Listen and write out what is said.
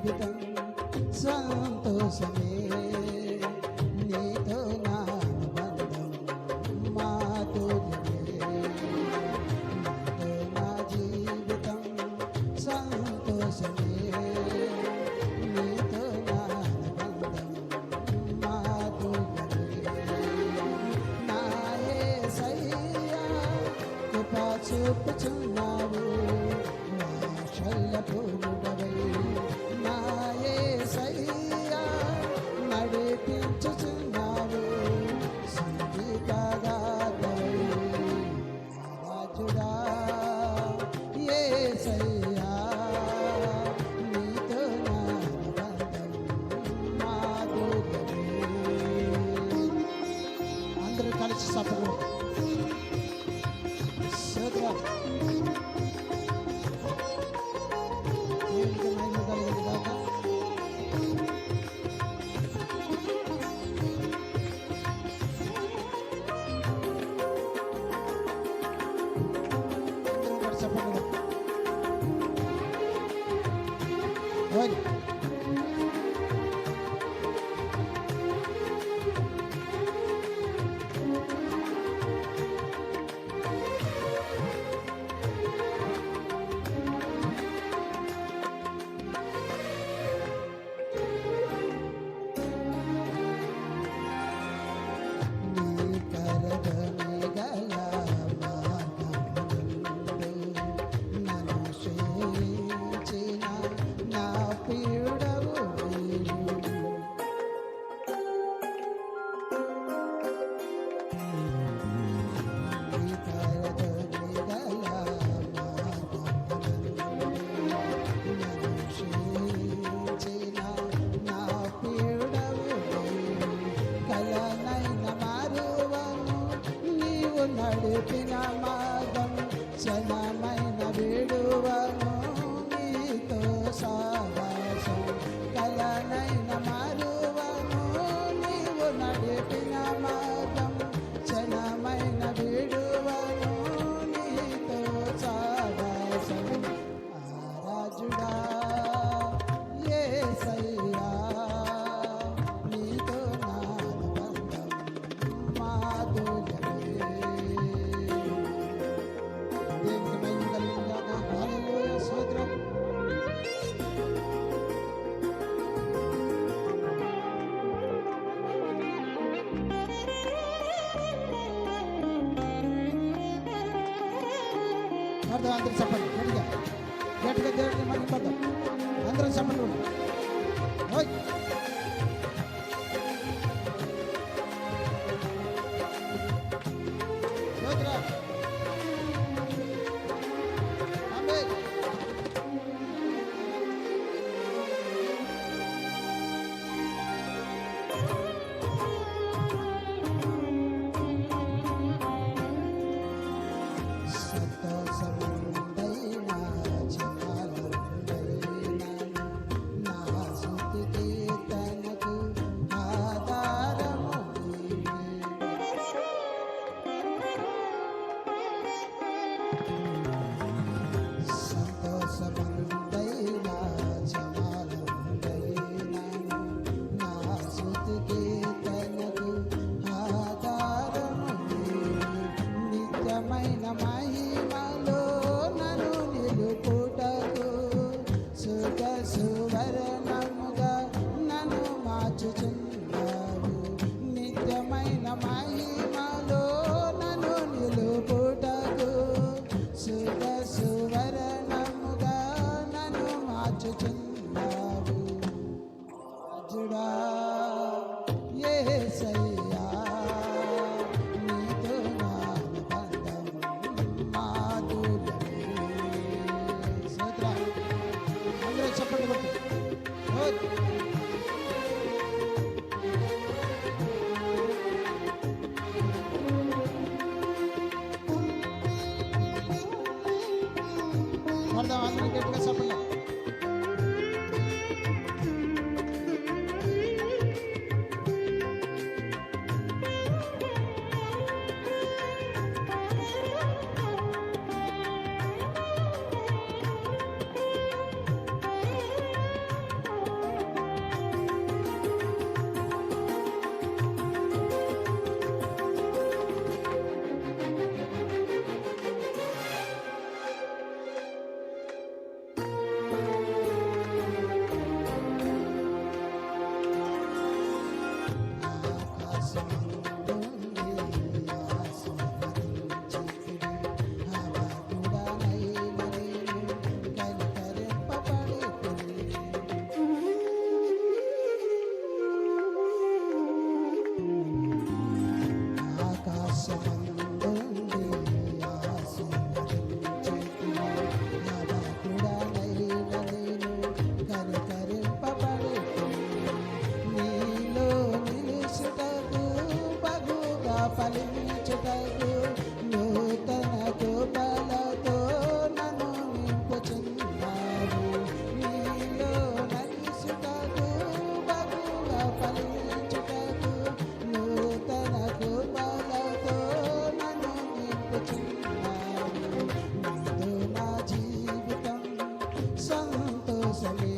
జీవితం సంతోషమే నీతో నా అనుబంధం మాధుర్యమే నీతో నా జీవితం సంతోషమే నీతో నా అనుబంధం మాధుర్యమే నా యేసయ్యా కృప చూపుచున్నావు వాత్సల్యపూర్ణుడవై నా యేసయ్యా నడిపించుచున్నావు సంగీతగాథవై రాజుడా యేసయ్యా నీతో నా అనుబంధం మాధుర్యమే. అందరూ కలిసి సభలో స్తోత్రం దేవునికి మహిమ కలుగును గాక. అందరూ కలిసి సభలో ఓయ్ నీ కరగని గల మార్గమునందు నన్ను సేవించిన నా ప్రియుడవు నీవు. నీ కరగని గల మార్గమునందు నన్ను సేవించిన నా ప్రియుడవు నీవు. కలనైన మారువను నీవు నడిపిన మార్గం క్షణమైన విడువను నీతో సావాసం. కలనైన మారువను నీవు నడిపిన మార్గం క్షణమైన విడువను నీతో సావాసం. రాజుడా యేసయ్యా నీతో నా అనుబంధం మాధుర్యమే. దేవునికి మహిమ కలుగును గాక. హల్లెలూయా స్తోత్రం. అర్థం అందరూ చెప్పండి గట్టిగా గట్టిగా దేవుడిని మహిమ పడదాం. అందరూ చెప్పండి ఓయ్ స్తోత్రం. ఆమేన్. సంతోషముందైన జనాలుందైన నా స్తుతికి తనకు ఆధారము నీవే. సంతోషముందైన జనాలుందైన నా స్తుతికి తనకు ఆధారము నీవే. నిత్యమైన మహిమలో నన్ను నిలుపుటకు సుఖ సువర్ణముగా నన్ను మార్చుచున్నావు. నిత్యమైన మహిమలో నన్ను నిలుపుటకు సుఖ సువర్ణముగా నన్ను మార్చుచున్నావు. రాజుడా యేసయ్యా నీతో నా అనుబంధం మాధుర్యమే. స్తోత్రం. అందరూ చప్పట్లు కొట్టు. ఓయ్. పడదాం అందరూ గట్టిగా చప్పట్లు. కోసమే